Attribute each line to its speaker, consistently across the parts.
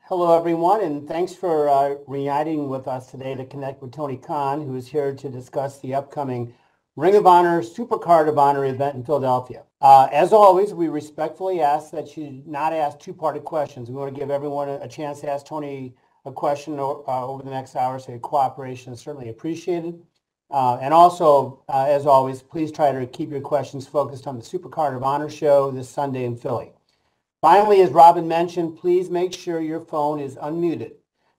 Speaker 1: Hello, everyone, and thanks for reuniting with us today to connect with Tony Khan, who is here to discuss the upcoming Ring of Honor Supercard of Honor event in Philadelphia. As always, we respectfully ask that you not ask two-parted questions. We want to give everyone a chance to ask Tony a question over the next hour, so your cooperation is certainly appreciated. And also, as always, please try to keep your questions focused on the Supercard of Honor show this Sunday in Philly. Finally, as Robin mentioned, please make sure your phone is unmuted.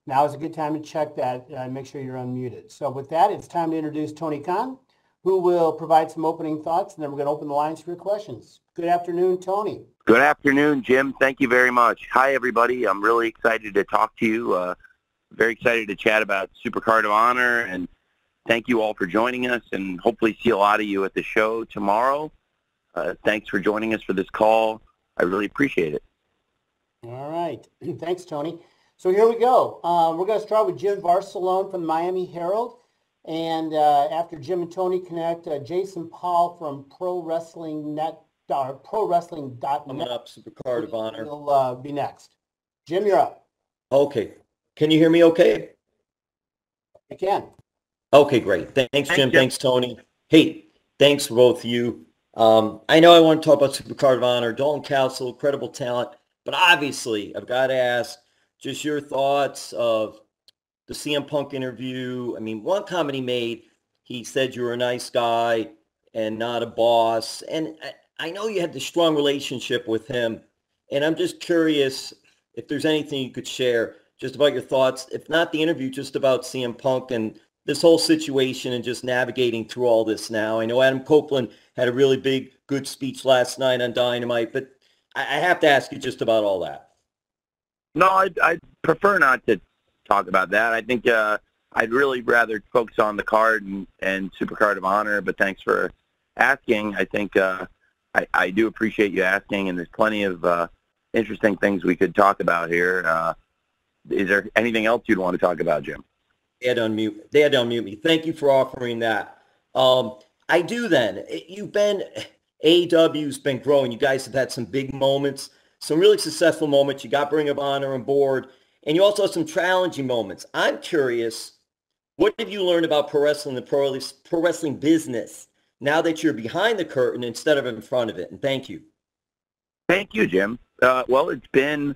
Speaker 1: Now is a good time to check that and make sure you're unmuted. So with that, it's time to introduce Tony Khan, who will provide some opening thoughts, and then we're going to open the lines for your questions. Good afternoon, Tony.
Speaker 2: Good afternoon, Jim. Thank you very much. Hi, everybody. I'm really excited to talk to you. Very excited to chat about Supercard of Honor, and thank you all for joining us, and hopefully see a lot of you at the show tomorrow. Thanks for joining us for this call. I really appreciate it.
Speaker 1: All right. Thanks, Tony. So here we go. We're going to start with Jim Barcelone from the Miami Herald. And after Jim and Tony connect, Jason Paul from ProWrestlingNet, ProWrestling.net.
Speaker 3: Coming up, Supercard of Honor.
Speaker 1: Will be next. Jim, you're up.
Speaker 3: Okay. Can you hear me okay?
Speaker 1: I can.
Speaker 3: Okay, great. Thanks, Jim. Thanks, Tony. Hey, thanks for both of you. I know I want to talk about Supercard of Honor, Dalton Castle, incredible talent, but obviously I've got to ask just your thoughts of the CM Punk interview. I mean, one comment he made, he said you were a nice guy and not a boss. And I know you had this strong relationship with him, and I'm just curious if there's anything you could share just about your thoughts, if not the interview, just about CM Punk and this whole situation and just navigating through all this now. I know Adam Copeland had a really big, good speech last night on Dynamite, but I have to ask you just about all that.
Speaker 2: No, I'd prefer not to talk about that. I think I'd really rather focus on the card and Supercard of Honor, but thanks for asking. I think I do appreciate you asking, and there's plenty of interesting things we could talk about here. Is there anything else you'd want to talk about, Jim?
Speaker 3: They had to unmute me. Thank you for offering that. I do then. AEW's been growing. You guys have had some big moments, some really successful moments. You got Ring of Honor on board, and you also have some challenging moments. I'm curious, what have you learned about pro wrestling, the pro wrestling business, now that you're behind the curtain instead of in front of it? And thank you.
Speaker 2: Thank you, Jim. Well, it's been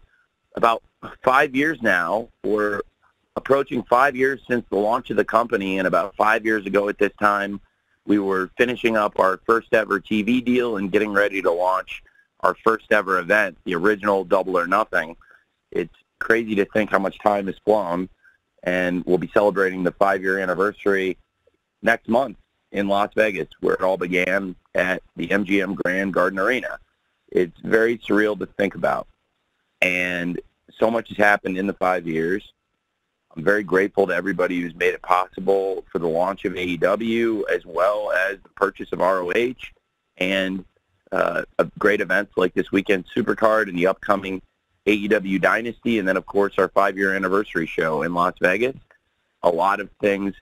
Speaker 2: about 5 years now. We're approaching 5 years since the launch of the company, and about 5 years ago at this time, we were finishing up our first ever TV deal and getting ready to launch our first ever event, the original Double or Nothing. It's crazy to think how much time has flown, and we'll be celebrating the 5-year anniversary next month in Las Vegas, where it all began at the MGM Grand Garden Arena. It's very surreal to think about, and so much has happened in the 5 years. I'm very grateful to everybody who's made it possible for the launch of AEW, as well as the purchase of ROH, and great events like this weekend Supercard and the upcoming AEW Dynasty, and then, of course, our 5-year anniversary show in Las Vegas. A lot of things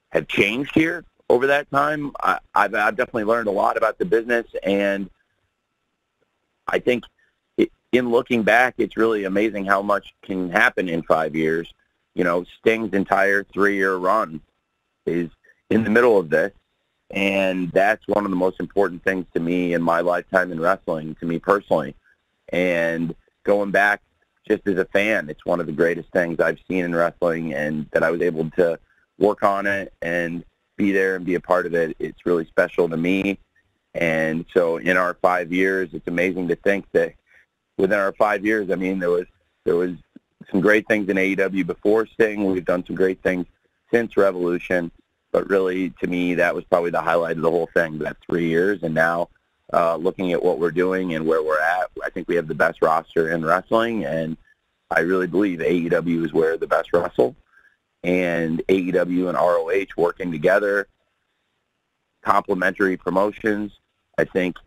Speaker 2: have changed here over that time. I've definitely learned a lot about the business, and I think in looking back, it's really amazing how much can happen in 5 years. You know, Sting's entire 3-year run is in the middle of this, and that's one of the most important things to me in my lifetime in wrestling, to me personally. And going back just as a fan, it's one of the greatest things I've seen in wrestling, and that I was able to work on it and be there and be a part of it. It's really special to me. And so in our 5 years, it's amazing to think that within our 5 years, I mean, there was some great things in AEW before Sting. We've done some great things since Revolution, but really, to me, that was probably the highlight of the whole thing, that 3 years. And now, looking at what we're doing and where we're at, I think we have the best roster in wrestling, and I really believe AEW is where the best wrestle. And AEW and ROH working together, complementary promotions. I think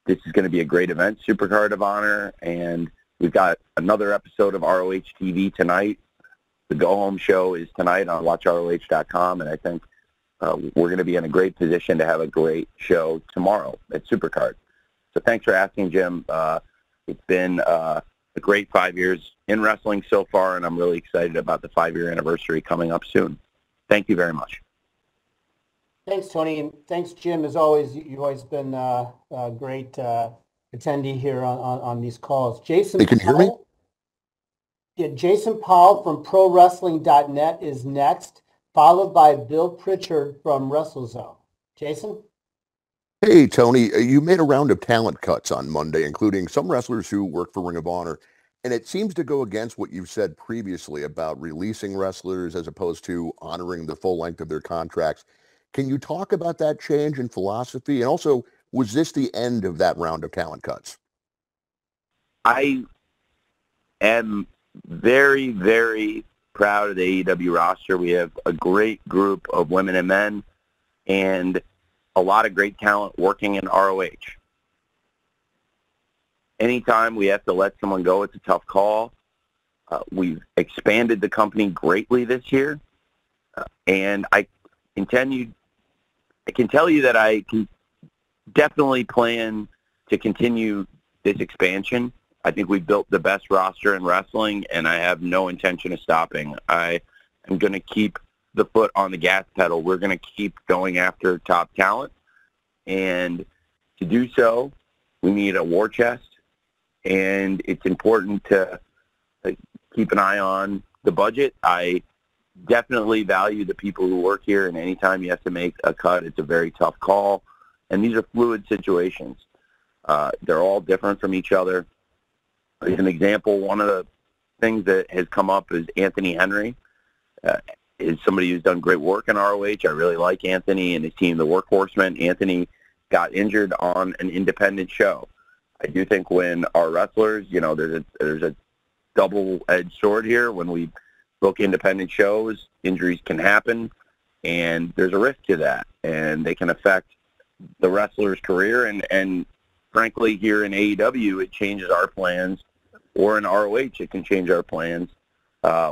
Speaker 2: this is going to be a great event, Supercard of Honor, and we've got another episode of ROH TV tonight. The go-home show is tonight on watchroh.com, and I think we're going to be in a great position to have a great show tomorrow at Supercard. So thanks for asking, Jim. It's been a great 5 years in wrestling so far, and I'm really excited about the 5-year anniversary coming up soon. Thank you very much.
Speaker 1: Thanks, Tony, and thanks, Jim. As always, you've always been a great attendee here on these calls. Jason,
Speaker 4: hey, can you hear me?
Speaker 1: Yeah, Jason Powell from ProWrestling.net is next, followed by Bill Pritchard from WrestleZone. Jason?
Speaker 4: Hey, Tony, you made a round of talent cuts on Monday, including some wrestlers who work for Ring of Honor, and it seems to go against what you've said previously about releasing wrestlers as opposed to honoring the full length of their contracts. Can you talk about that change in philosophy? And also, was this the end of that round of talent cuts?
Speaker 2: I am very, very proud of the AEW roster. We have a great group of women and men and a lot of great talent working in ROH. Anytime we have to let someone go, it's a tough call. We've expanded the company greatly this year, and I can tell you that I can definitely plan to continue this expansion. I think we've built the best roster in wrestling, and I have no intention of stopping. I am going to keep the foot on the gas pedal. We're going to keep going after top talent, and to do so, we need a war chest, and it's important to keep an eye on the budget. I definitely value the people who work here, and anytime you have to make a cut, it's a very tough call, and these are fluid situations. They're all different from each other. As an example, one of the things that has come up is Anthony Henry is somebody who's done great work in ROH. I really like Anthony and his team, the Workhorsemen. Anthony got injured on an independent show. I do think when our wrestlers, there's a double-edged sword here. When we book independent shows, injuries can happen, and there's a risk to that, and they can affect the wrestler's career. And frankly, here in AEW, it changes our plans, or in ROH, it can change our plans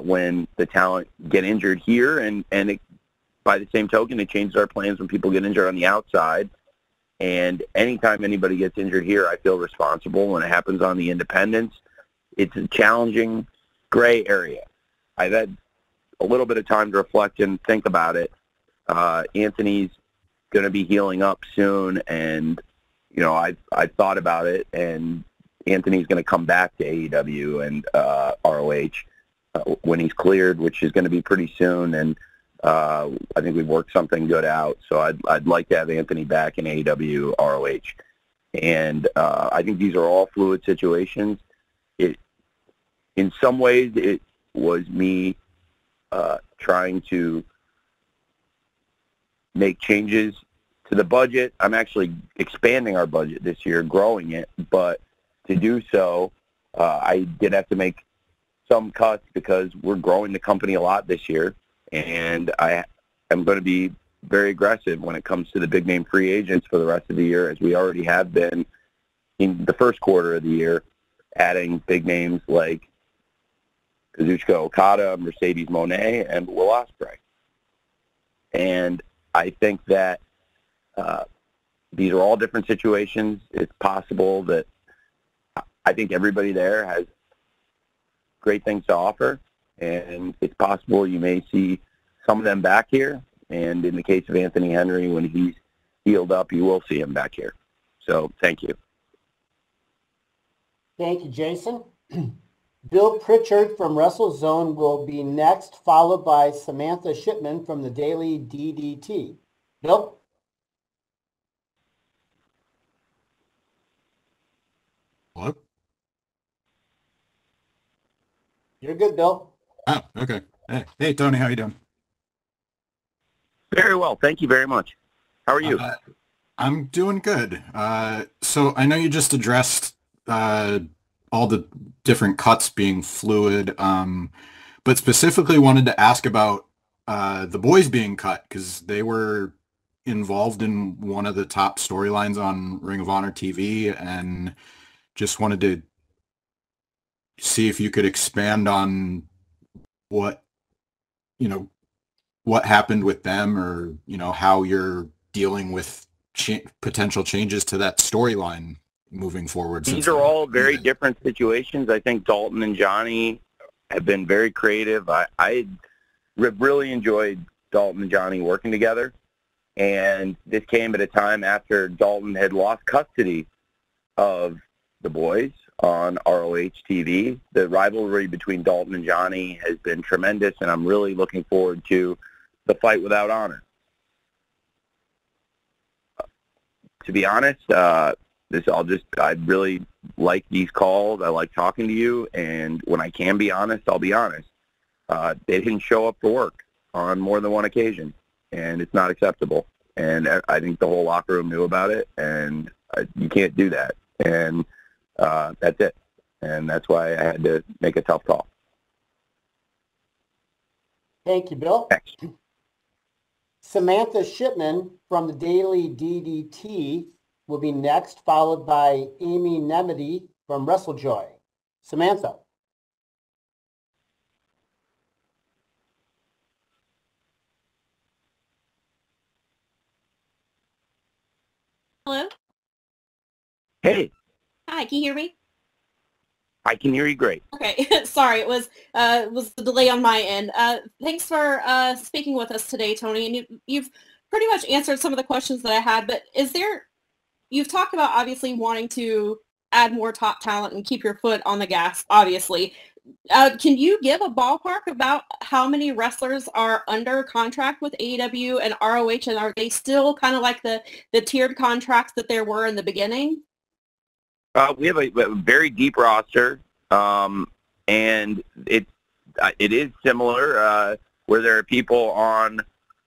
Speaker 2: when the talent get injured here, and by the same token, it changes our plans when people get injured on the outside. And anytime anybody gets injured here, I feel responsible. When it happens on the independents, it's a challenging gray area. I've had a little bit of time to reflect and think about it. Anthony's going to be healing up soon, and I've thought about it, and Anthony's going to come back to AEW and ROH when he's cleared, which is going to be pretty soon, and I think we've worked something good out. So I'd like to have Anthony back in AEW, ROH, and I think these are all fluid situations. In some ways, it was me trying to make changes to the budget. I'm actually expanding our budget this year, growing it, but to do so, I did have to make some cuts because we're growing the company a lot this year, and I am going to be very aggressive when it comes to the big-name free agents for the rest of the year, as we already have been in the first quarter of the year, adding big names like Kazuchika Okada, Mercedes Moné, and Will Ospreay. And I think that these are all different situations. It's possible that I think everybody there has great things to offer, and it's possible you may see some of them back here. And in the case of Anthony Henry, when he's healed up, you will see him back here. So thank you.
Speaker 1: Thank you, Jason. Bill Pritchard from WrestleZone will be next, followed by Samantha Shipman from the Daily DDT. Bill?
Speaker 5: Hello?
Speaker 1: You're good, Bill.
Speaker 5: Oh, okay. Hey, Tony, how you doing?
Speaker 2: Very well. Thank you very much. How are you?
Speaker 5: I'm doing good. So I know you just addressed all the different cuts being fluid, but specifically wanted to ask about the boys being cut, because they were involved in one of the top storylines on Ring of Honor TV, and just wanted to see if you could expand on what happened with them, or how you're dealing with potential changes to that storyline moving forward?
Speaker 2: These are all very different situations. I think Dalton and Johnny have been very creative. I really enjoyed Dalton and Johnny working together, and this came at a time after Dalton had lost custody of the boys on ROH TV. The rivalry between Dalton and Johnny has been tremendous, and I'm really looking forward to the fight without honor. To be honest, I really like these calls. I like talking to you, and when I can be honest, I'll be honest. They didn't show up for work on more than one occasion, and it's not acceptable. And I think the whole locker room knew about it, and you can't do that. And that's it. And that's why I had to make a tough call.
Speaker 1: Thank you, Bill.
Speaker 2: Thanks.
Speaker 1: Samantha Shipman from the Daily DDT will be next, followed by Amy Nemedy from WrestleJoy. Samantha.
Speaker 6: Hello?
Speaker 2: Hey,
Speaker 6: Hi, can you hear me?
Speaker 2: I can hear you great.
Speaker 6: Okay, sorry, it was the delay on my end. Thanks for speaking with us today, Tony, and you've pretty much answered some of the questions that I had, but you've talked about obviously wanting to add more top talent and keep your foot on the gas, obviously. Can you give a ballpark about how many wrestlers are under contract with AEW and ROH, and are they still kind of like the tiered contracts that there were in the beginning?
Speaker 2: We have a very deep roster, and it is similar where there are people on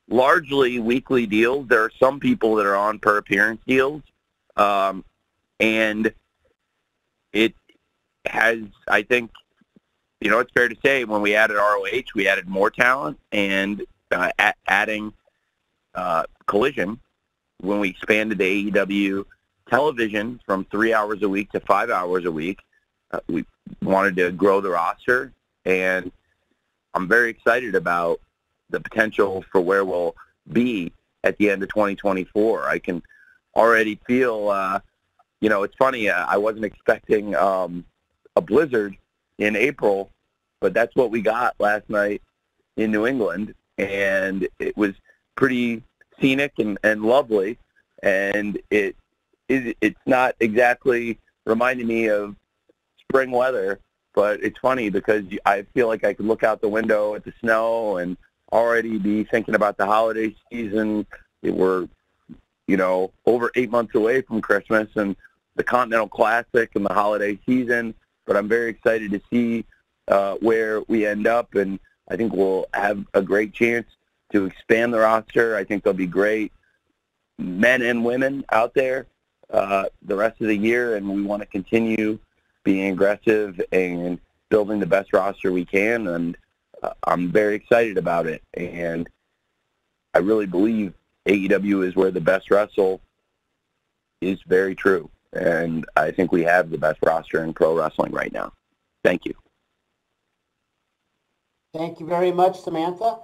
Speaker 2: largely weekly deals. There are some people that are on per appearance deals, and it has, I think, it's fair to say when we added ROH, we added more talent, and adding Collision, when we expanded to AEW television from 3 hours a week to 5 hours a week, we wanted to grow the roster, and I'm very excited about the potential for where we'll be at the end of 2024. I can already feel, it's funny, I wasn't expecting a blizzard in April, but that's what we got last night in New England, and it was pretty scenic and lovely, and it's not exactly reminding me of spring weather, but it's funny because I feel like I could look out the window at the snow and already be thinking about the holiday season. We're, over 8 months away from Christmas and the Continental Classic and the holiday season, but I'm very excited to see where we end up, and I think we'll have a great chance to expand the roster. I think there'll be great men and women out there the rest of the year, and we want to continue being aggressive and building the best roster we can, and I'm very excited about it. And I really believe AEW is where the best wrestle is very true, and I think we have the best roster in pro wrestling right now. Thank you.
Speaker 1: Thank you very much, Samantha.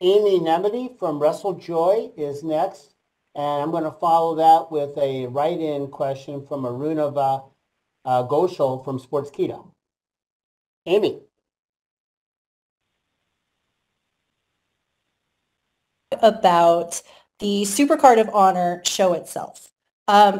Speaker 1: Amy Nemedy from WrestleJoy is next. And I'm going to follow that with a write-in question from Aruna Ghoshal from Sportskeeda. Amy.
Speaker 7: About the Supercard of Honor show itself.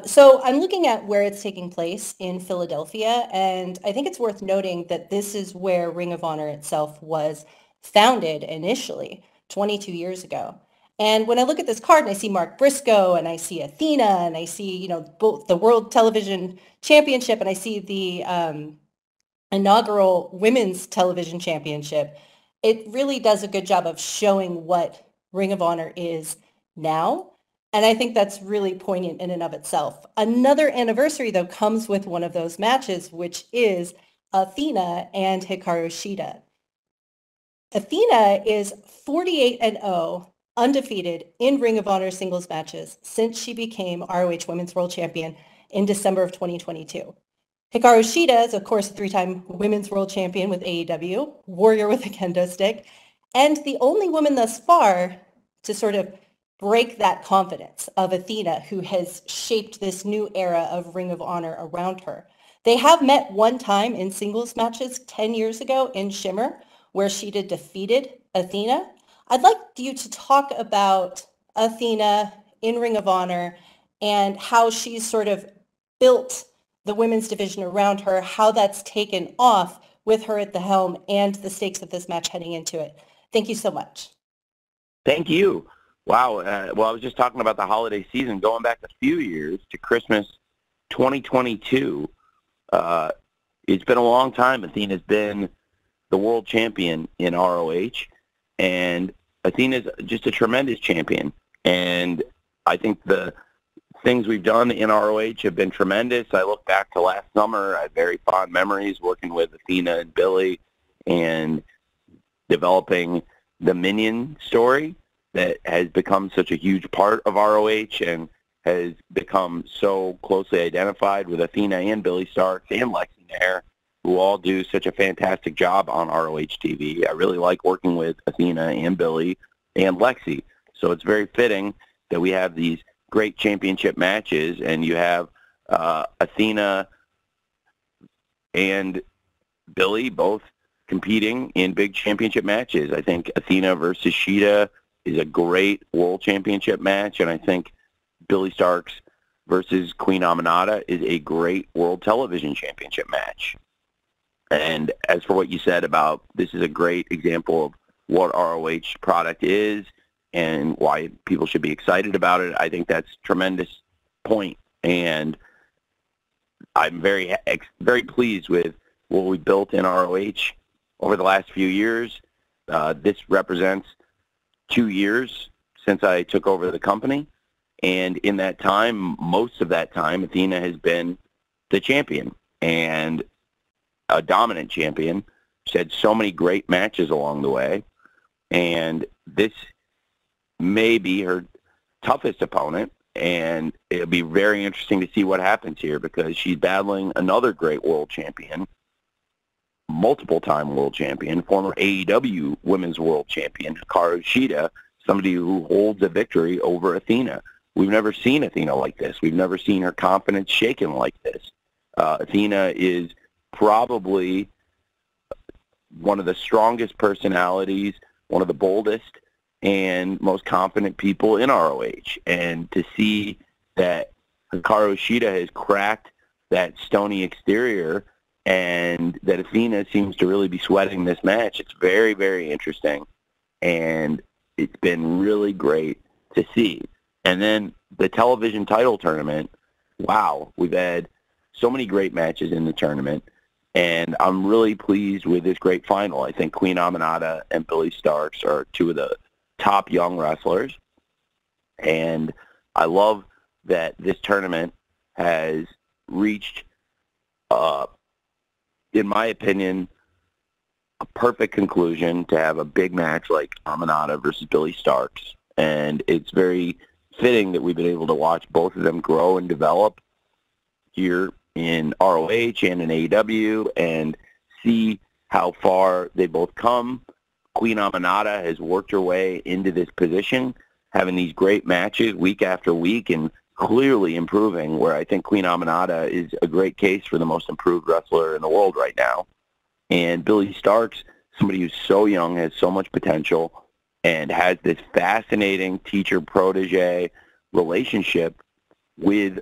Speaker 7: So I'm looking at where it's taking place in Philadelphia, and I think it's worth noting that this is where Ring of Honor itself was founded initially, 22 years ago. And when I look at this card and I see Mark Briscoe and I see Athena and I see, both the World Television Championship and I see the inaugural Women's Television Championship, it really does a good job of showing what Ring of Honor is now. And I think that's really poignant in and of itself. Another anniversary, though, comes with one of those matches, which is Athena and Hikaru Shida. Athena is 48-0. Undefeated in Ring of Honor singles matches since she became ROH Women's World Champion in December of 2022. Hikaru Shida is, of course, a three-time Women's World Champion with AEW, warrior with a kendo stick, and the only woman thus far to sort of break that confidence of Athena, who has shaped this new era of Ring of Honor around her. They have met one time in singles matches 10 years ago in Shimmer, where Shida defeated Athena. I'd like you to talk about Athena in Ring of Honor and how she's sort of built the women's division around her, how that's taken off with her at the helm, and the stakes of this match heading into it. Thank you so much.
Speaker 2: Thank you. Wow. Well, I was just talking about the holiday season, going back a few years to Christmas 2022. It's been a long time. Athena's been the world champion in ROH, and Athena's just a tremendous champion. And I think the things we've done in ROH have been tremendous. I look back to last summer. I have very fond memories working with Athena and Billy and developing the Minion story that has become such a huge part of ROH and has become so closely identified with Athena and Billy Starks and Lexi Nair, who all do such a fantastic job on ROH TV. I really like working with Athena and Billy and Lexi. So it's very fitting that we have these great championship matches, and you have Athena and Billy both competing in big championship matches. I think Athena versus Shida is a great world championship match, and I think Billy Starks versus Queen Aminata is a great world television championship match. And as for what you said about this is a great example of what ROH product is and why people should be excited about it, I think that's a tremendous point. And I'm very pleased with what we built in ROH over the last few years. This represents 2 years since I took over the company. And in that time, most of that time, Athena has been the champion and a dominant champion. She had so many great matches along the way. And this may be her toughest opponent. And it'll be very interesting to see what happens here because she's battling another great world champion, multiple-time world champion, former AEW Women's World Champion, Hikaru Shida, somebody who holds a victory over Athena. We've never seen Athena like this. We've never seen her confidence shaken like this. Athena is probably one of the strongest personalities, one of the boldest and most confident people in ROH. And to see that Hikaru Shida has cracked that stony exterior and that Athena seems to really be sweating this match, it's very, very interesting. And it's been really great to see. And then the television title tournament, wow, we've had so many great matches in the tournament, and I'm really pleased with this great final. I think Queen Aminata and Billy Starks are two of the top young wrestlers, and I love that this tournament has reached, in my opinion, a perfect conclusion to have a big match like Aminata versus Billy Starks, and it's very fitting that we've been able to watch both of them grow and develop here in ROH and in AEW and see how far they both come. Queen Aminata has worked her way into this position, having these great matches week after week and clearly improving, where I think Queen Aminata is a great case for the most improved wrestler in the world right now. And Billy Starks, somebody who's so young, has so much potential, and has this fascinating teacher-protege relationship with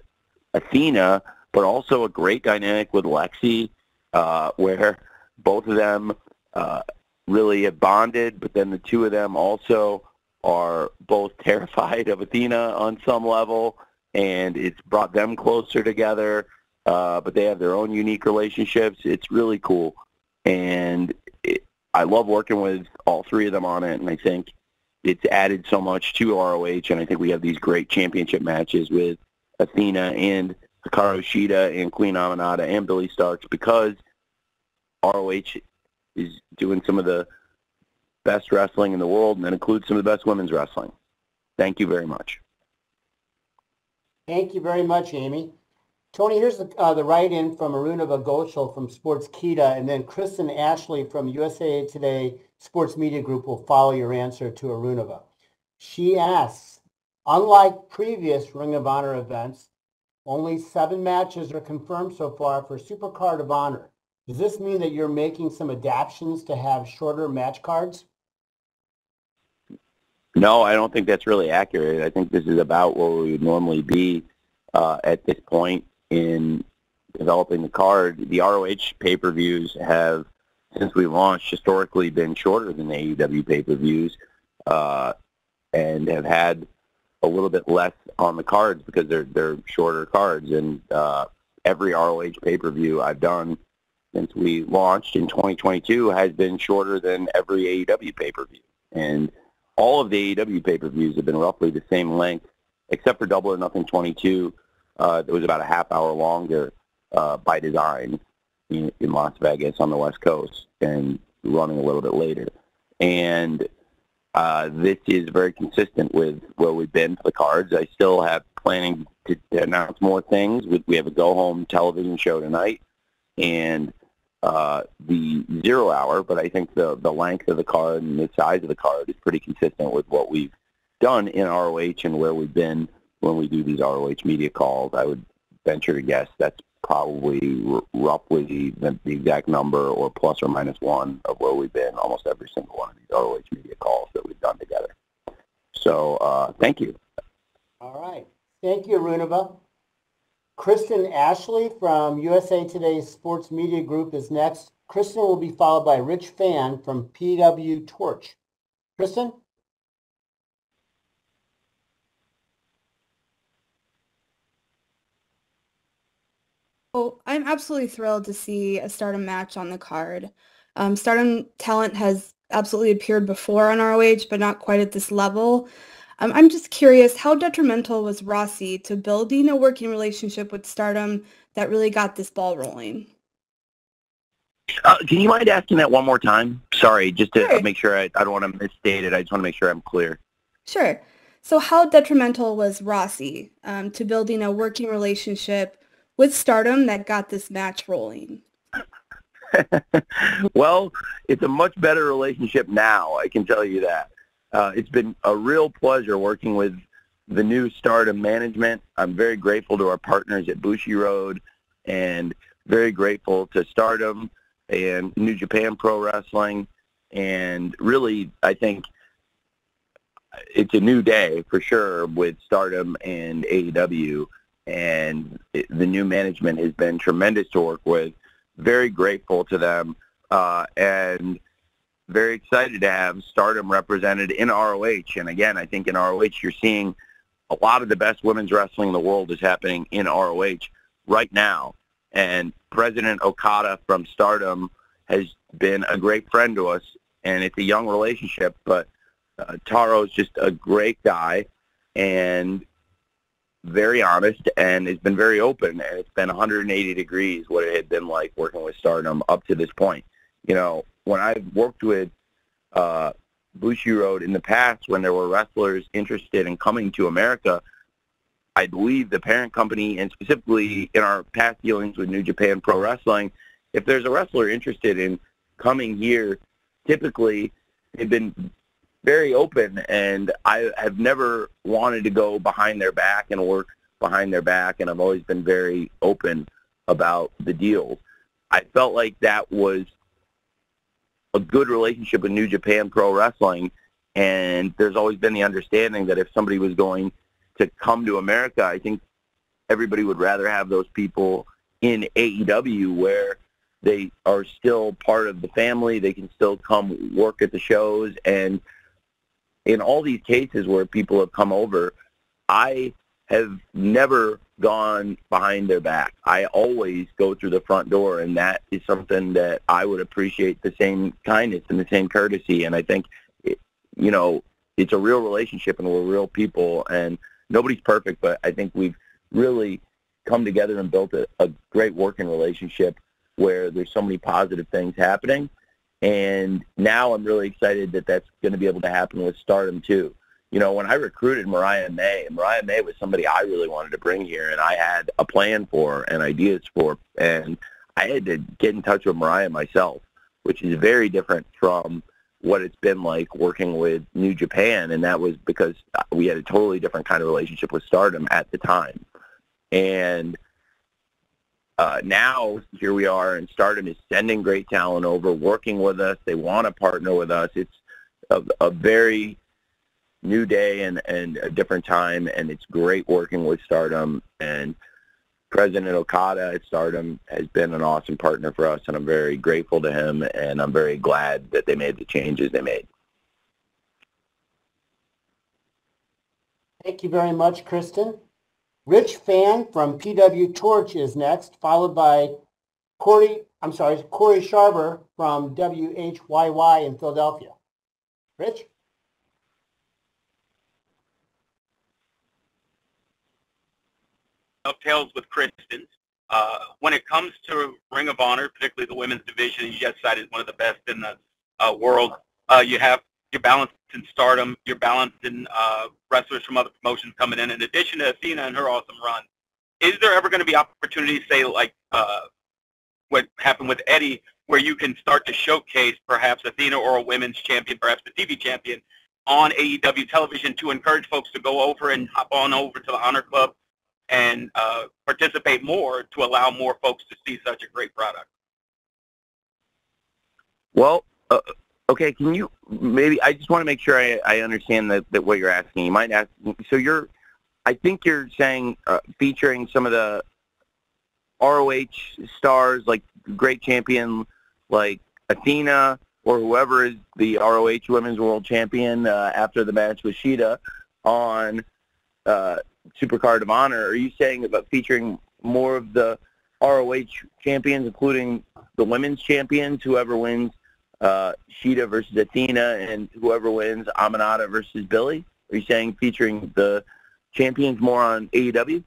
Speaker 2: Athena, but also a great dynamic with Lexi, where both of them really have bonded, but then the two of them also are both terrified of Athena on some level, and it's brought them closer together, but they have their own unique relationships. It's really cool, and I love working with all three of them on it, and I think it's added so much to ROH, and I think we have these great championship matches with Athena and Hikaru Shida and Queen Aminata and Billy Starks because ROH is doing some of the best wrestling in the world, and that includes some of the best women's wrestling. Thank you very much.
Speaker 1: Thank you very much, Amy. Tony, here's the write-in from Arunava Ghoshal from Sports Kita, and then Kristen Ashley from USA Today Sports Media Group will follow your answer to Arunava. She asks, Unlike previous Ring of Honor events, only 7 matches are confirmed so far for Supercard of Honor. Does this mean that you're making some adaptations to have shorter match cards?
Speaker 2: No, I don't think that's really accurate. I think this is about where we would normally be at this point in developing the card. The ROH pay-per-views have, since we launched, historically been shorter than the AEW pay-per-views and have had a little bit less on the cards because they're shorter cards. And every ROH pay-per-view I've done since we launched in 2022 has been shorter than every AEW pay-per-view. And all of the AEW pay-per-views have been roughly the same length, except for Double or Nothing 22. That was about a half hour longer by design in Las Vegas on the West Coast and running a little bit later. And this is very consistent with where we've been for the cards. I still have planning to announce more things. We have a go-home television show tonight and the 0 hour, but I think the length of the card and the size of the card is pretty consistent with what we've done in ROH and where we've been when we do these ROH media calls. I would venture to guess that's probably roughly the exact number or plus or minus 1 of where we've been almost every single one of these ROH media calls that we've done together. So thank you.
Speaker 1: All right. Thank you, Runava. Kristen Ashley from USA Today's Sports Media Group is next. Kristen will be followed by Rich Fan from PW Torch. Kristen?
Speaker 8: Oh, I'm absolutely thrilled to see a Stardom match on the card. Stardom talent has absolutely appeared before on ROH, but not quite at this level. I'm just curious, how detrimental was Rossi to building a working relationship with Stardom that really got this ball rolling?
Speaker 2: Can you mind asking that one more time? Sorry, just to make sure I don't want to misstate it. I just want to make sure I'm clear.
Speaker 8: Sure. So how detrimental was Rossi to building a working relationship with Stardom that got this match rolling?
Speaker 2: Well, it's a much better relationship now, I can tell you that. It's been a real pleasure working with the new Stardom management. I'm very grateful to our partners at Bushiroad and very grateful to Stardom and New Japan Pro Wrestling. And really, I think it's a new day for sure with Stardom and AEW. And the new management has been tremendous to work with. Very grateful to them. And very excited to have Stardom represented in ROH. And again, I think in ROH you're seeing a lot of the best women's wrestling in the world is happening in ROH right now. And President Okada from Stardom has been a great friend to us, and it's a young relationship, but Taro's just a great guy and very honest and has been very open, and it's been 180 degrees what it had been like working with Stardom up to this point. You know, when I've worked with Bushiroad in the past, when there were wrestlers interested in coming to America, I believe the parent company, and specifically in our past dealings with New Japan Pro Wrestling, if there's a wrestler interested in coming here, typically they've been very open, and I have never wanted to go behind their back and work behind their back, and I've always been very open about the deals. I felt like that was a good relationship with New Japan Pro Wrestling, and there's always been the understanding that if somebody was going to come to America, I think everybody would rather have those people in AEW where they are still part of the family. They can still come work at the shows. And in all these cases where people have come over, I have never gone behind their back. I always go through the front door, and that is something that I would appreciate, the same kindness and the same courtesy. And I think, you know, it's a real relationship, and we're real people, and nobody's perfect, but I think we've really come together and built a great working relationship where there's so many positive things happening. And now I'm really excited that that's going to be able to happen with Stardom too. You know, when I recruited Mariah May was somebody I really wanted to bring here, and I had a plan for and ideas for, and I had to get in touch with Mariah myself, which is very different from what it's been like working with New Japan, and that was because we had a totally different kind of relationship with Stardom at the time. And now here we are, and Stardom is sending great talent over, working with us. They want to partner with us. It's a very new day and a different time, and it's great working with Stardom. And President Okada at Stardom has been an awesome partner for us, and I'm very grateful to him, and I'm very glad that they made the changes they made.
Speaker 1: Thank you very much, Kristen. Rich Fan from PW Torch is next, followed by Corey Sharber from WHYY in Philadelphia. Rich?
Speaker 9: Dovetails with Kristen's. When it comes to Ring of Honor, particularly the women's division, you just cited one of the best in the world. You have your balance in Stardom, your balance in wrestlers from other promotions coming in addition to Athena and her awesome run. Is there ever going to be opportunities, say, like what happened with Eddie, where you can start to showcase perhaps Athena or a women's champion, perhaps the TV champion, on AEW television to encourage folks to go over and hop on over to the Honor Club and participate more to allow more folks to see such a great product?
Speaker 2: Well, okay, can you maybe, I just want to make sure I understand that what you're asking. You might ask, so I think you're saying featuring some of the ROH stars, like great champion like Athena or whoever is the ROH Women's World Champion after the match with Shida on Supercard of Honor. Are you saying about featuring more of the ROH champions, including the women's champions, whoever wins Shida versus Athena, and whoever wins Aminata versus Billy? Are you saying featuring the champions more on AEW?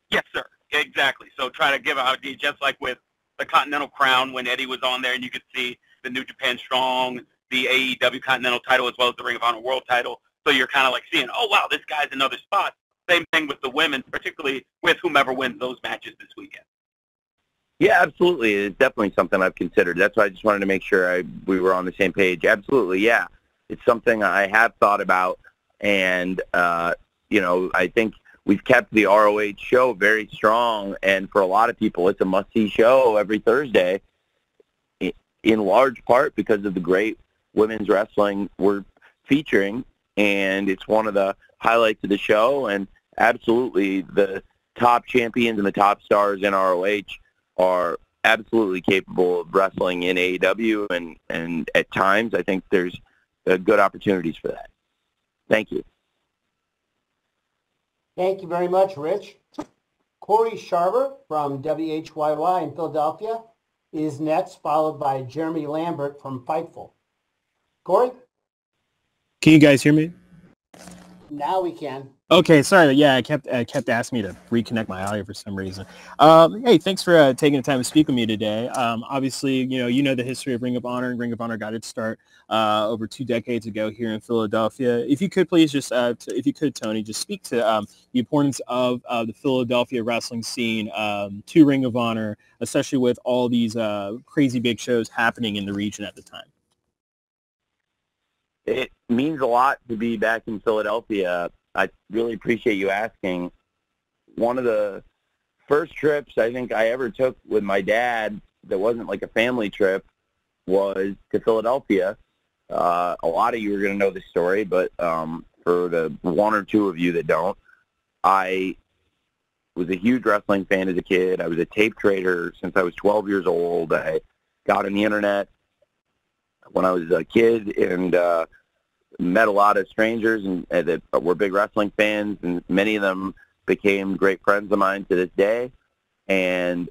Speaker 9: Yes, sir. Exactly. So try to give an idea, just like with the Continental Crown when Eddie was on there, and you could see the New Japan Strong, the AEW Continental title, as well as the Ring of Honor World title. So you're kind of like seeing, oh, wow, this guy's another spot. Same thing with the women, particularly with whomever wins those matches this weekend.
Speaker 2: Yeah, absolutely. It's definitely something I've considered. That's why I just wanted to make sure we were on the same page. Absolutely, yeah. It's something I have thought about, and, I think we've kept the ROH show very strong, and for a lot of people, it's a must-see show every Thursday, in large part because of the great women's wrestling we're featuring, and it's one of the highlights of the show. And absolutely, the top champions and the top stars in ROH are absolutely capable of wrestling in AEW, and at times I think there's good opportunities for that. Thank you.
Speaker 1: Thank you very much, Rich. Corey Sharber from WHYY in Philadelphia is next, followed by Jeremy Lambert from Fightful. Corey?
Speaker 10: Can you guys hear me?
Speaker 1: Now we can.
Speaker 10: Okay, sorry. Yeah, I kept asking me to reconnect my audio for some reason. Hey, thanks for taking the time to speak with me today. Obviously, you know the history of Ring of Honor. Ring of Honor got its start over 2 decades ago here in Philadelphia. If you could please just, Tony, just speak to the importance of the Philadelphia wrestling scene to Ring of Honor, especially with all these crazy big shows happening in the region at the time.
Speaker 2: It means a lot to be back in Philadelphia. I really appreciate you asking. One of the first trips I think I ever took with my dad that wasn't like a family trip was to Philadelphia. A lot of you are going to know this story, but for the one or two of you that don't, I was a huge wrestling fan as a kid. I was a tape trader since I was 12 years old. I got on the internet when I was a kid and met a lot of strangers and that were big wrestling fans, and many of them became great friends of mine to this day. And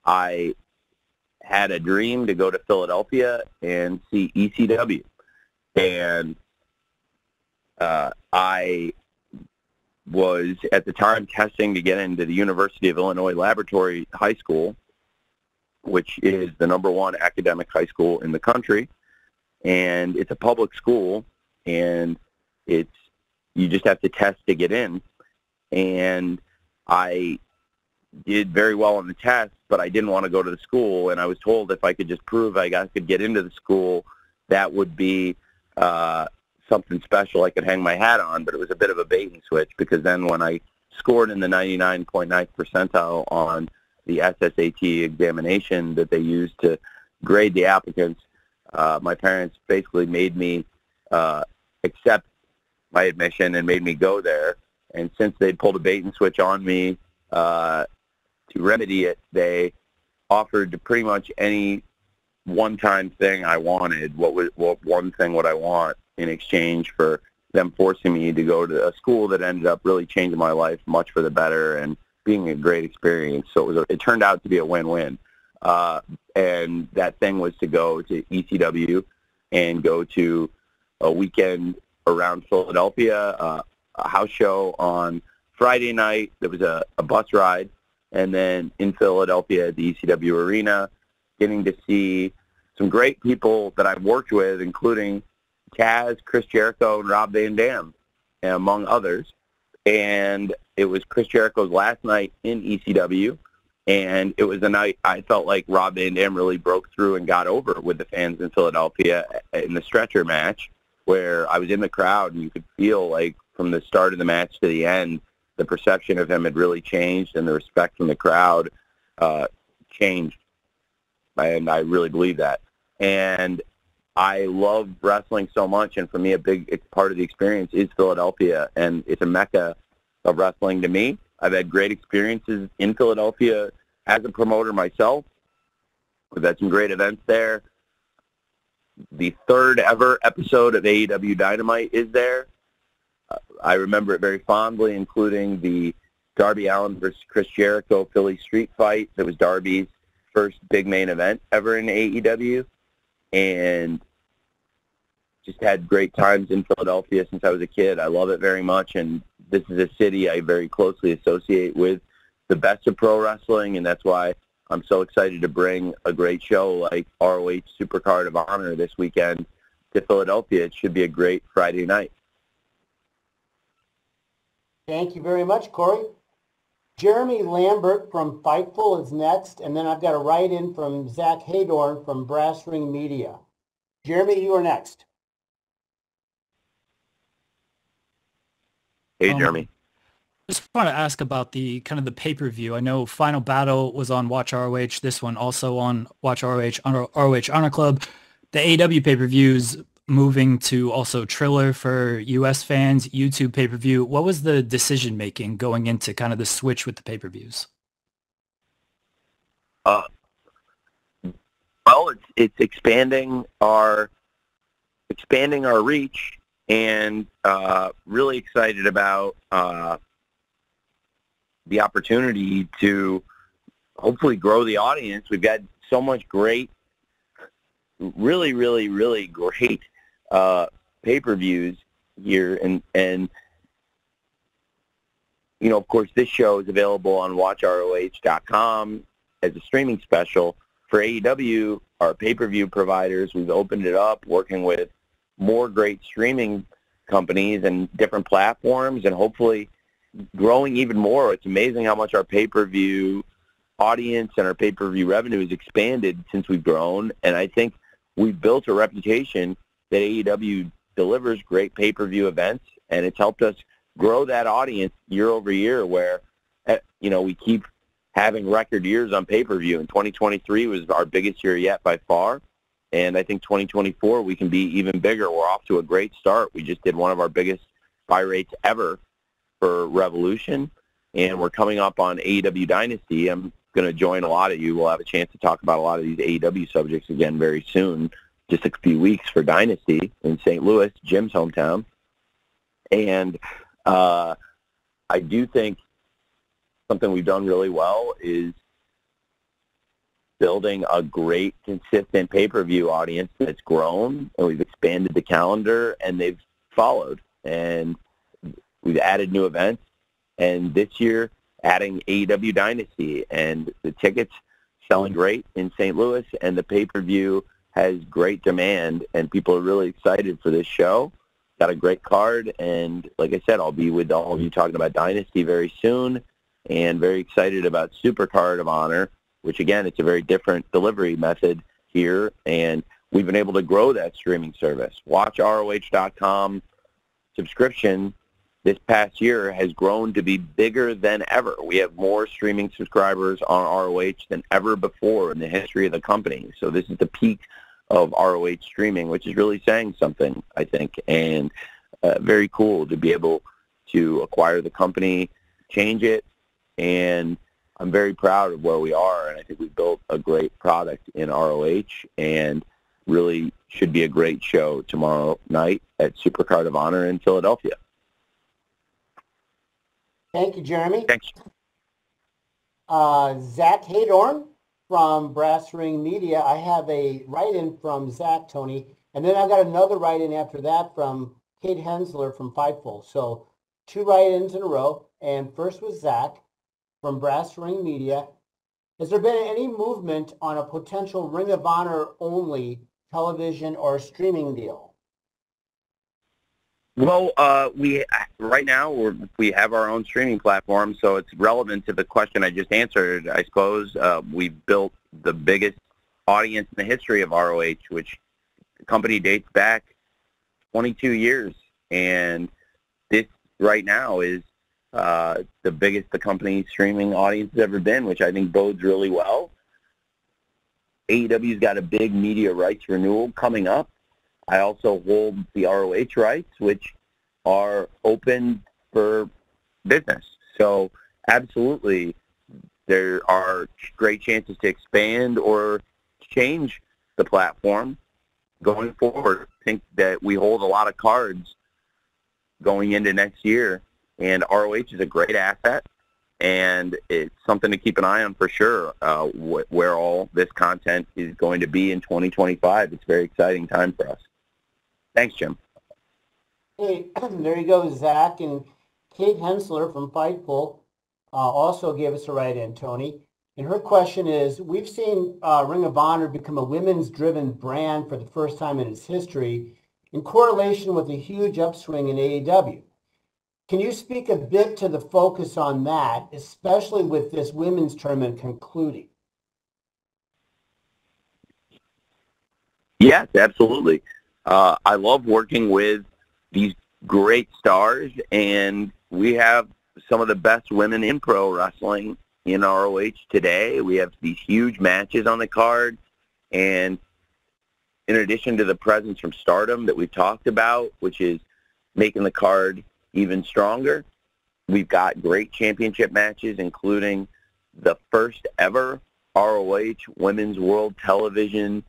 Speaker 2: I had a dream to go to Philadelphia and see ECW. And I was at the time testing to get into the University of Illinois Laboratory High School, which is the #1 academic high school in the country. And it's a public school, and you just have to test to get in. And I did very well on the test, but I didn't want to go to the school, and I was told if I could just prove I could get into the school, that would be something special I could hang my hat on, but it was a bit of a bait and switch, because then when I scored in the 99.9th percentile on the SSAT examination that they used to grade the applicants, my parents basically made me accept my admission and made me go there. And since they'd pulled a bait and switch on me to remedy it, they offered to pretty much any one-time thing I wanted. What one thing would I want in exchange for them forcing me to go to a school that ended up really changing my life much for the better and being a great experience. So it turned out to be a win-win. And that thing was to go to ECW and go to a weekend around Philadelphia, a house show on Friday night. There was a bus ride, and then in Philadelphia at the ECW arena, getting to see some great people that I've worked with, including Kaz, Chris Jericho, and Rob Van Dam, among others. And it was Chris Jericho's last night in ECW, and it was a night I felt like Rob Van Dam really broke through and got over with the fans in Philadelphia in the stretcher match, where I was in the crowd, and you could feel like from the start of the match to the end, the perception of him had really changed, and the respect from the crowd changed. And I really believe that. And I love wrestling so much, and for me, a big part of the experience is Philadelphia, and it's a mecca of wrestling to me. I've had great experiences in Philadelphia as a promoter myself. We've had some great events there. The third ever episode of AEW Dynamite is there. I remember it very fondly, including the Darby Allin versus Chris Jericho Philly street fight. That was Darby's first big main event ever in AEW. And just had great times in Philadelphia since I was a kid. I love it very much, and this is a city I very closely associate with the best of pro wrestling, and that's why I'm so excited to bring a great show like ROH Supercard of Honor this weekend to Philadelphia. It should be a great Friday night.
Speaker 1: Thank you very much, Corey. Jeremy Lambert from Fightful is next, and then I've got a write-in from Zach Haydorn from Brass Ring Media. Jeremy, you are next.
Speaker 2: Hey, Jeremy.
Speaker 11: Just want to ask about the kind of the pay-per-view. I know Final Battle was on Watch ROH. This one also on Watch ROH, on ROH Honor Club. The AEW pay-per-views moving to also Triller for U.S. fans, YouTube pay-per-view. What was the decision-making going into kind of the switch with the pay-per-views?
Speaker 2: Well, it's expanding our reach, and really excited about the opportunity to hopefully grow the audience. We've got so much great, really, really, really great pay-per-views here, and you know, of course, this show is available on WatchROH.com as a streaming special. For AEW, our pay-per-view providers, we've opened it up, working with more great streaming companies and different platforms, and hopefully growing even more. It's amazing how much our pay-per-view audience and our pay-per-view revenue has expanded since we've grown, and I think we've built a reputation that AEW delivers great pay-per-view events, and it's helped us grow that audience year over year, where, you know, we keep having record years on pay-per-view, and 2023 was our biggest year yet by far, and I think 2024 we can be even bigger. We're off to a great start. We just did one of our biggest buy rates ever for Revolution, and we're coming up on AEW Dynasty. I'm going to join a lot of you. We'll have a chance to talk about a lot of these AEW subjects again very soon, just a few weeks for Dynasty in St. Louis, Jim's hometown. And I do think something we've done really well is building a great, consistent pay-per-view audience that's grown, and we've expanded the calendar, and they've followed. And we've added new events, and this year adding AEW Dynasty, and the tickets selling great in St. Louis, and the pay-per-view has great demand, and people are really excited for this show. Got a great card, and like I said, I'll be with all of you talking about Dynasty very soon, and very excited about Supercard of Honor, which again, it's a very different delivery method here, and we've been able to grow that streaming service. WatchROH.com subscription this past year has grown to be bigger than ever. We have more streaming subscribers on ROH than ever before in the history of the company. So this is the peak of ROH streaming, which is really saying something, I think, and very cool to be able to acquire the company, change it, and I'm very proud of where we are, and I think we built a great product in ROH, and really should be a great show tomorrow night at Supercard of Honor in Philadelphia.
Speaker 1: Thank you, Jeremy.
Speaker 2: Thanks.
Speaker 1: Zach Haydorn from Brass Ring Media. I have a write-in from Zach, Tony, and then I've got another write-in after that from Kate Hensler from Fightful. So 2 write-ins in a row, and first was Zach from Brass Ring Media. Has there been any movement on a potential Ring of Honor only television or streaming deal?
Speaker 2: Well, right now we have our own streaming platform, so it's relevant to the question I just answered. I suppose we built the biggest audience in the history of ROH, which the company dates back 22 years, and this right now is the biggest the company's streaming audience has ever been, which I think bodes really well. AEW's got a big media rights renewal coming up. I also hold the ROH rights, which are open for business. So absolutely, there are great chances to expand or change the platform going forward. I think that we hold a lot of cards going into next year, and ROH is a great asset, and it's something to keep an eye on for sure, where all this content is going to be in 2025. It's a very exciting time for us. Thanks, Jim.
Speaker 1: Hey, there you go, Zach. And Kate Hensler from Fightful also gave us a write-in, Tony. And her question is, we've seen Ring of Honor become a women's-driven brand for the first time in its history in correlation with a huge upswing in AEW. Can you speak a bit to the focus on that, especially with this women's tournament concluding?
Speaker 2: Yes, absolutely. I love working with these great stars, and we have some of the best women in pro wrestling in ROH today. We have these huge matches on the card, and in addition to the presence from Stardom that we talked about, which is making the card even stronger, we've got great championship matches, including the first ever ROH Women's World Television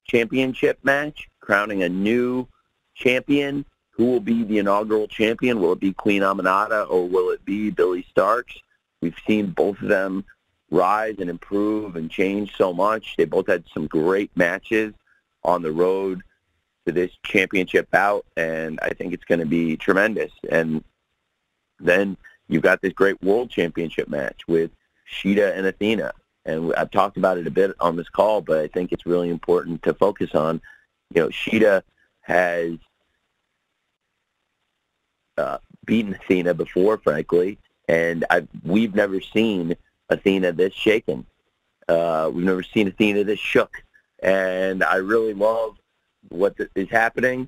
Speaker 2: Championship match, crowning a new champion. Who will be the inaugural champion? Will it be Queen Aminata or will it be Billy Starks? We've seen both of them rise and improve and change so much. They both had some great matches on the road to this championship bout, and I think it's going to be tremendous. And then you've got this great world championship match with Shida and Athena. And I've talked about it a bit on this call, but I think it's really important to focus on. You know, Shida has beaten Athena before, frankly, and we've never seen Athena this shaken. We've never seen Athena this shook, and I really love what is happening.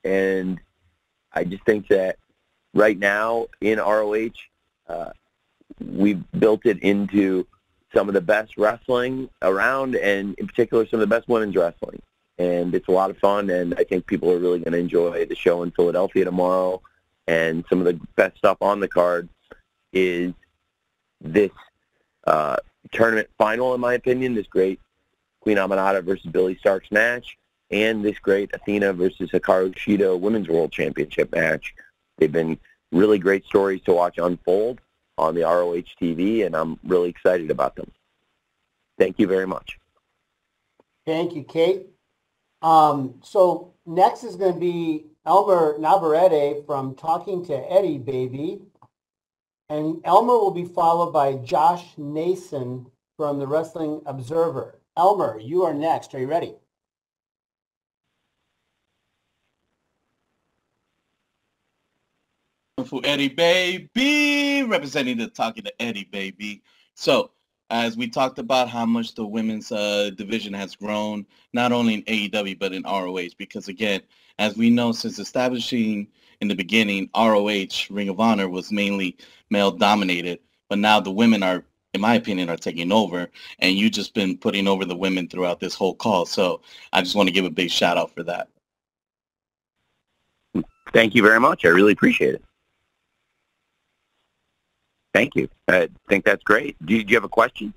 Speaker 2: And I just think that right now in ROH, we've built it into some of the best wrestling around, and in particular some of the best women's wrestling. And it's a lot of fun, and I think people are really going to enjoy the show in Philadelphia tomorrow. And some of the best stuff on the card is this tournament final, in my opinion, this great Queen Aminata versus Billy Starks match, and this great Athena versus Hikaru Shida Women's World Championship match. They've been really great stories to watch unfold on the ROH TV, and I'm really excited about them. Thank you very much.
Speaker 1: Thank you, Kate. So next is going to be Elmer Navarrete from Talking to Eddie Baby. And Elmer will be followed by Josh Nason from the Wrestling Observer. Elmer, you are next. Are you ready?
Speaker 12: For Eddie Baby, representing the Talking to Eddie Baby. So as we talked about how much the women's division has grown, not only in AEW, but in ROH, because again, as we know, since establishing in the beginning, ROH, Ring of Honor, was mainly male dominated, but now the women are, in my opinion, are taking over, and you've just been putting over the women throughout this whole call. So I just want to give a big shout out for that.
Speaker 2: Thank you very much. I really appreciate it. Thank you. I think that's great. Do you have a question?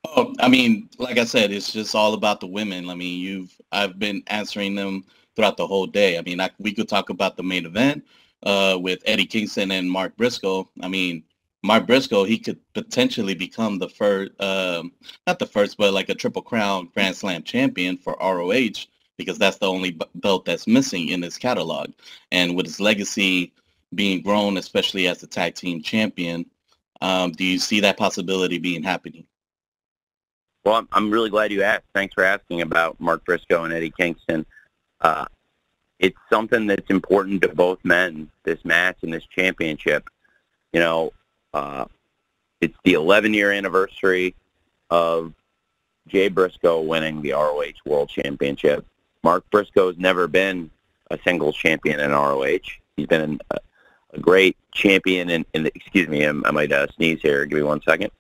Speaker 12: Oh, I mean, like I said, it's just all about the women. I mean, I've been answering them throughout the whole day. I mean, we could talk about the main event with Eddie Kingston and Mark Briscoe. I mean, Mark Briscoe, he could potentially become the first, not the first, but like a Triple Crown Grand Slam champion for ROH, because that's the only belt that's missing in his catalog. And with his legacy being grown, especially as the tag team champion, do you see that possibility being happening?
Speaker 2: Well, I'm really glad you asked. Thanks for asking about Mark Briscoe and Eddie Kingston. It's something that's important to both men, this match and this championship. You know, it's the 11-year anniversary of Jay Briscoe winning the ROH World Championship. Mark Briscoe's never been a singles champion in ROH. He's been a great champion in the, excuse me, I might sneeze here. Give me 1 second.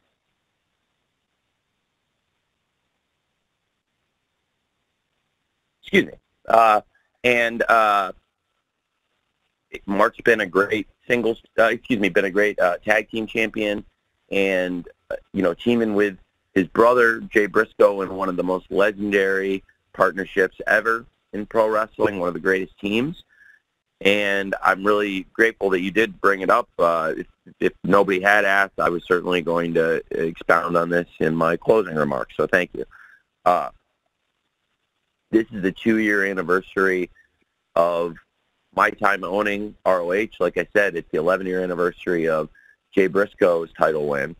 Speaker 2: Excuse me. Mark's been a great singles, been a great tag team champion, and, teaming with his brother, Jay Briscoe, in one of the most legendary partnerships ever in pro wrestling, one of the greatest teams. And I'm really grateful that you did bring it up. If nobody had asked, I was certainly going to expound on this in my closing remarks, so thank you. This is the 2-year anniversary of my time owning ROH. Like I said, it's the 11-year anniversary of Jay Briscoe's title win.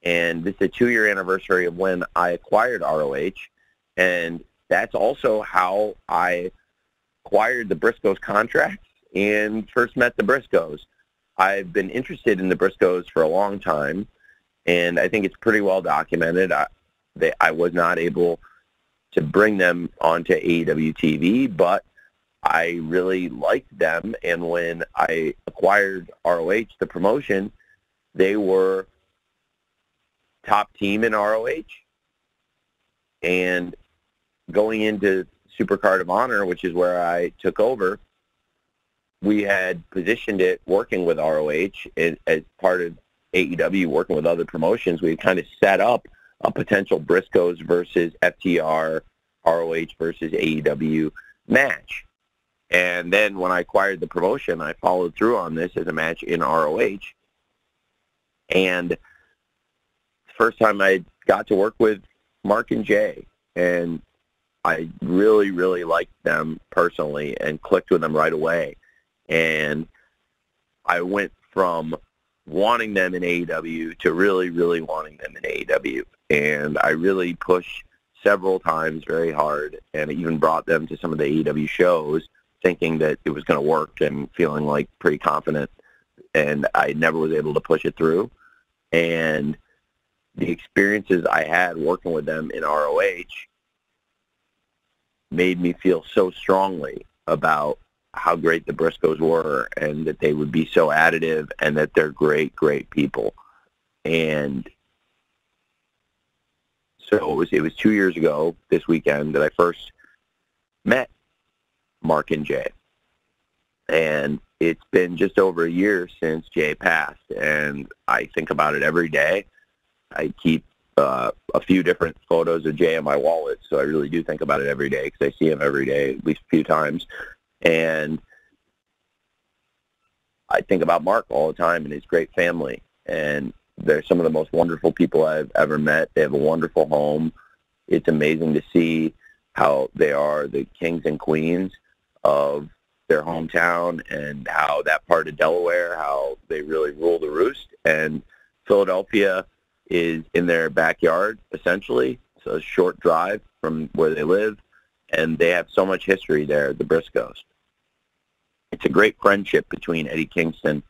Speaker 2: And this is the 2-year anniversary of when I acquired ROH. And that's also how I acquired the Briscoes contracts and first met the Briscoes. I've been interested in the Briscoes for a long time, and I think it's pretty well documented. I was not able to bring them onto AEW TV, but I really liked them, and when I acquired ROH, the promotion, they were top team in ROH. And going into Supercard of Honor, which is where I took over, we had positioned it working with ROH as part of AEW, working with other promotions. We had kind of set up a potential Briscoes versus FTR, ROH versus AEW match. And then when I acquired the promotion, I followed through on this as a match in ROH. And the first time I got to work with Mark and Jay, and I really, really liked them personally and clicked with them right away. And I went from wanting them in AEW to really, really wanting them in AEW. And I really pushed several times very hard, and even brought them to some of the AEW shows thinking that it was going to work and feeling like pretty confident. And I never was able to push it through. And the experiences I had working with them in ROH made me feel so strongly about how great the Briscoes were, and that they would be so additive, and that they're great, great people. And so it was 2 years ago this weekend that I first met Mark and Jay. And it's been just over a year since Jay passed, and I think about it every day. I keep a few different photos of Jay in my wallet, so I really do think about it every day, because I see him every day at least a few times. And I think about Mark all the time and his great family. And they're some of the most wonderful people I've ever met. They have a wonderful home. It's amazing to see how they are the kings and queens of their hometown, and how that part of Delaware, how they really rule the roost. And Philadelphia is in their backyard, essentially. It's a short drive from where they live, and they have so much history there, the Briscoes. It's a great friendship between Eddie Kingston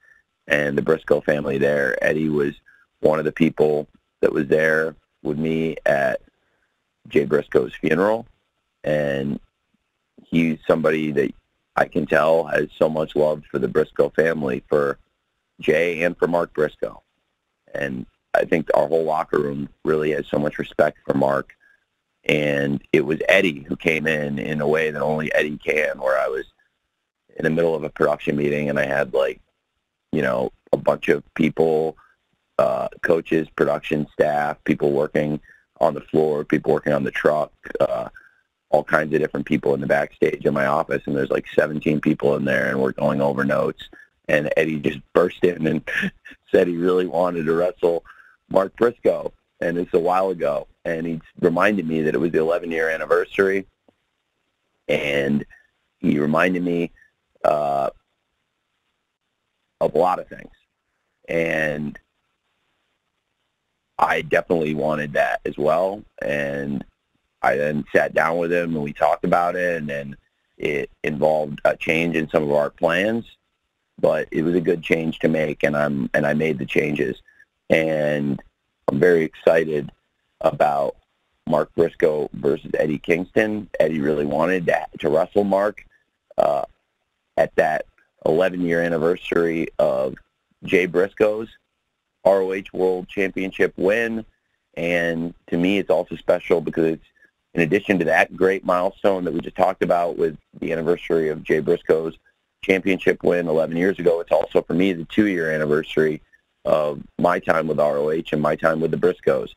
Speaker 2: and the Briscoe family there. Eddie was one of the people that was there with me at Jay Briscoe's funeral, and he's somebody that I can tell has so much love for the Briscoe family, for Jay and for Mark Briscoe. And I think our whole locker room really has so much respect for Mark. And it was Eddie who came in a way that only Eddie can, where I was in the middle of a production meeting and I had, like, you know, a bunch of people, coaches, production staff, people working on the floor, people working on the truck, all kinds of different people in the backstage in my office, and there's like 17 people in there, and we're going over notes. And Eddie just burst in and said he really wanted to wrestle Mark Briscoe, and it's a while ago. And he reminded me that it was the 11-year anniversary, and he reminded me of a lot of things. And I definitely wanted that as well. And I then sat down with him and we talked about it, and then it involved a change in some of our plans, but it was a good change to make, and I made the changes. And I'm very excited about Mark Briscoe versus Eddie Kingston. Eddie really wanted to wrestle Mark at that 11-year anniversary of Jay Briscoe's ROH World Championship win. And to me, it's also special because it's, in addition to that great milestone that we just talked about with the anniversary of Jay Briscoe's championship win 11 years ago, it's also, for me, the 2-year anniversary of my time with ROH and my time with the Briscoes.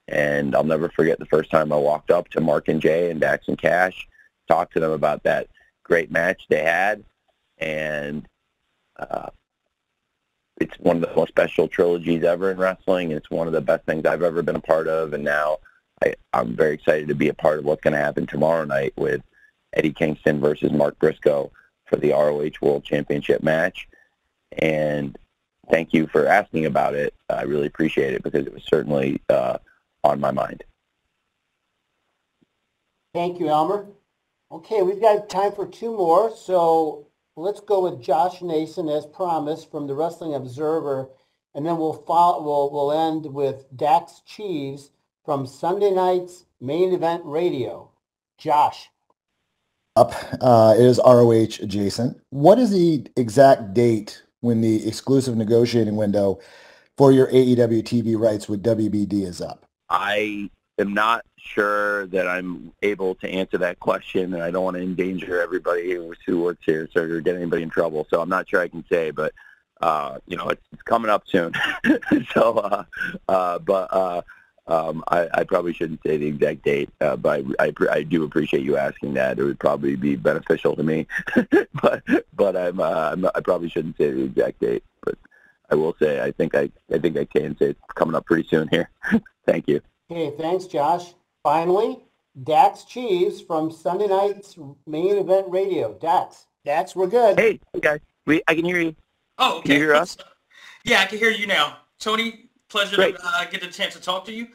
Speaker 2: And I'll never forget the first time I walked up to Mark and Jay and Dax and Cash, talked to them about that great match they had. And it's one of the most special trilogies ever in wrestling. It's one of the best things I've ever been a part of. And now I'm very excited to be a part of what's going to happen tomorrow night with Eddie Kingston versus Mark Briscoe for the ROH World Championship match. And thank you for asking about it. I really appreciate it because it was certainly on my mind.
Speaker 1: Thank you, Elmer. Okay, we've got time for 2 more. So let's go with Josh Nason as promised from the Wrestling Observer, and then we'll end with Dax Cheese from Sunday night's Main Event Radio. Josh.
Speaker 13: It is ROH adjacent. What is the exact date when the exclusive negotiating window for your AEW TV rights with WBD is up?
Speaker 2: I am not sure that I'm able to answer that question, and I don't want to endanger everybody who works here or get anybody in trouble. So I'm not sure I can say, but you know, it's coming up soon. So, I probably shouldn't say the exact date, but I do appreciate you asking that. It would probably be beneficial to me, but I probably shouldn't say the exact date. But I will say I think I can say it's coming up pretty soon here. Thank you.
Speaker 1: Okay, thanks, Josh. Finally, Dax Cheese from Sunday night's Main Event Radio. Dax, we're good.
Speaker 2: Hey guys, I can hear you.
Speaker 14: Oh, okay.
Speaker 2: Can you hear us?
Speaker 14: Yeah, I can hear you now. Tony, pleasure to get the chance to talk to you.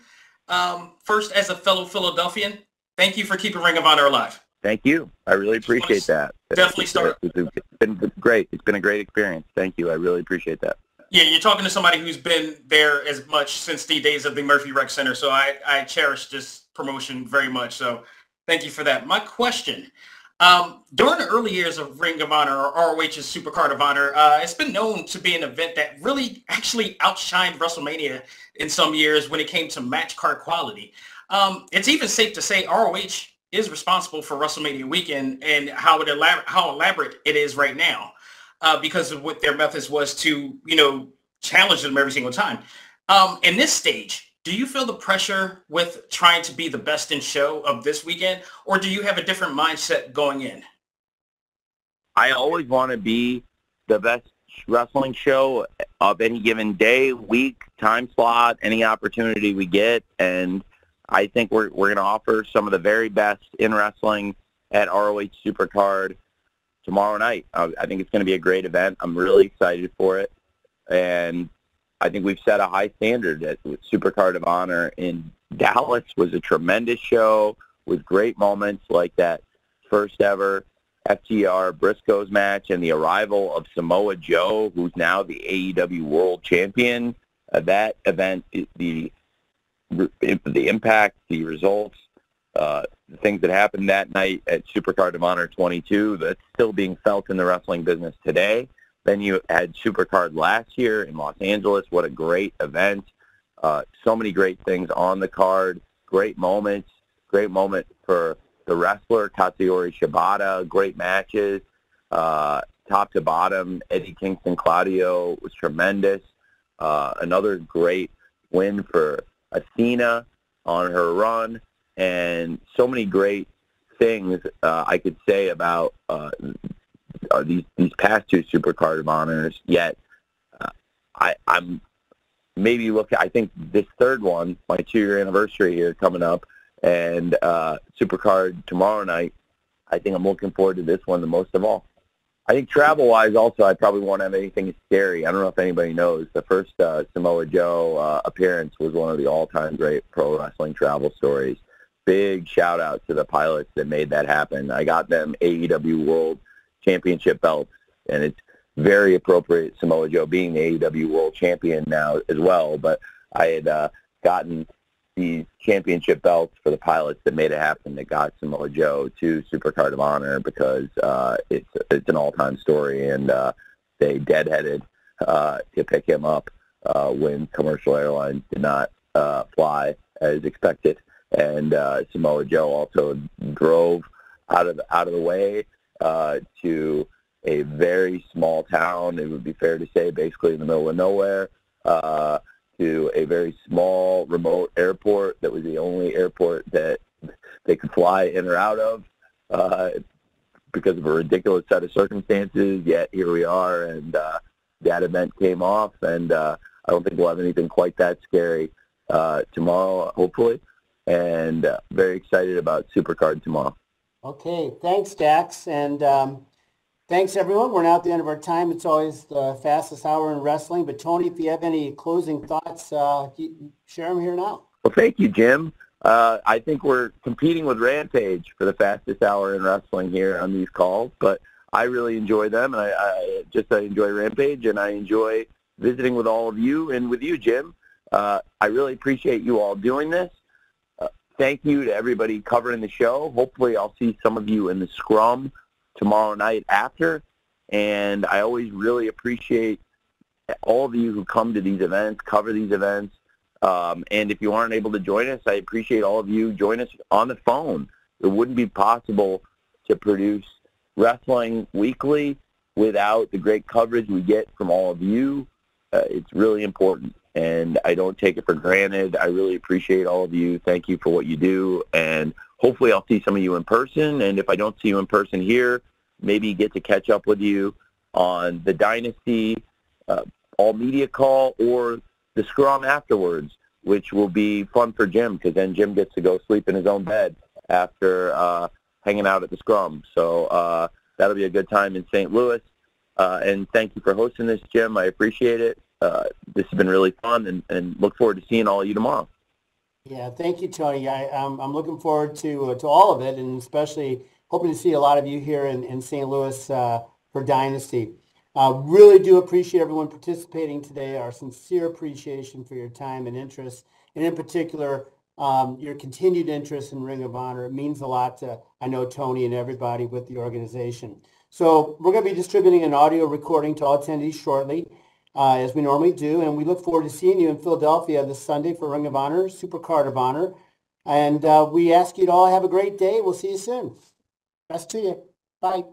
Speaker 14: First, as a fellow Philadelphian, thank you for keeping Ring of Honor alive.
Speaker 2: Thank you. I really appreciate that.
Speaker 14: Definitely start.
Speaker 2: It's been great. It's been a great experience. Thank you. I really appreciate that.
Speaker 14: Yeah, you're talking to somebody who's been there as much since the days of the Murphy Rec Center, so I cherish this promotion very much. So thank you for that. My question, during the early years of Ring of Honor or ROH's Supercard of Honor, it's been known to be an event that really actually outshined WrestleMania in some years when it came to match card quality. It's even safe to say ROH is responsible for WrestleMania weekend and how elaborate it is right now. Because of what their methods was to, challenge them every single time. In this stage, do you feel the pressure with trying to be the best in show of this weekend, or do you have a different mindset going in?
Speaker 2: I always want to be the best wrestling show of any given day, week, time slot, any opportunity we get, and I think we're going to offer some of the very best in wrestling at ROH Supercard tomorrow night. I think it's going to be a great event. I'm really excited for it. And I think we've set a high standard. With Supercard of Honor in Dallas was a tremendous show with great moments like that first ever FTR Briscoes match and the arrival of Samoa Joe, who's now the AEW World Champion. That event, the the impact, the results, the things that happened that night at Supercard of Honor 22 that's still being felt in the wrestling business today. Then you had Supercard last year in Los Angeles. What a great event. So many great things on the card, great moments, great moment for the wrestler, Katsuyori Shibata, great matches, top to bottom. Eddie Kingston Claudio was tremendous. Another great win for Athena on her run, and so many great things I could say about these past two Supercard of Honors, yet I'm maybe I think this third one, my 2-year anniversary here coming up, and Supercard tomorrow night, I think I'm looking forward to this one the most of all. I think travel-wise also, I probably won't have anything scary. I don't know if anybody knows. The first Samoa Joe appearance was one of the all-time great pro wrestling travel stories. Big shout-out to the pilots that made that happen. I got them AEW World Championship belts, and it's very appropriate, Samoa Joe being the AEW World Champion now as well, but I had gotten these championship belts for the pilots that made it happen, that got Samoa Joe to Supercard of Honor, because it's an all-time story, and they deadheaded to pick him up when commercial airlines did not fly as expected, and Samoa Joe also drove out of the way to a very small town, it would be fair to say, basically in the middle of nowhere, to a very small, remote airport that was the only airport that they could fly in or out of because of a ridiculous set of circumstances. Yet here we are, and that event came off, and I don't think we'll have anything quite that scary tomorrow, hopefully, and very excited about Supercard tomorrow.
Speaker 1: Okay, thanks, Dax, and thanks, everyone. We're now at the end of our time. It's always the fastest hour in wrestling. But, Tony, if you have any closing thoughts, share them here now.
Speaker 2: Well, thank you, Jim. I think we're competing with Rampage for the fastest hour in wrestling here on these calls. But I really enjoy them, and I enjoy Rampage, and I enjoy visiting with all of you and with you, Jim. I really appreciate you all doing this. Thank you to everybody covering the show. Hopefully I'll see some of you in the scrum tomorrow night after, and I always really appreciate all of you who come to these events, cover these events, and if you aren't able to join us, I appreciate all of you join us on the phone. It wouldn't be possible to produce wrestling weekly without the great coverage we get from all of you. It's really important, and I don't take it for granted. I really appreciate all of you. Thank you for what you do, and hopefully I'll see some of you in person, and if I don't see you in person here, maybe get to catch up with you on the Dynasty all-media call or the scrum afterwards, which will be fun for Jim, because then Jim gets to go sleep in his own bed after hanging out at the scrum. So that'll be a good time in St. Louis. And thank you for hosting this, Jim. I appreciate it. This has been really fun, and look forward to seeing all of you tomorrow.
Speaker 1: Yeah, thank you, Tony. I'm looking forward to all of it, and especially hoping to see a lot of you here in St. Louis for Dynasty. Really do appreciate everyone participating today. Our sincere appreciation for your time and interest, and in particular, your continued interest in Ring of Honor. It means a lot to, I know, Tony and everybody with the organization. So we're going to be distributing an audio recording to all attendees shortly, as we normally do, and we look forward to seeing you in Philadelphia this Sunday for Ring of Honor, Supercard of Honor. And we ask you to all have a great day. We'll see you soon. Best to you. Bye.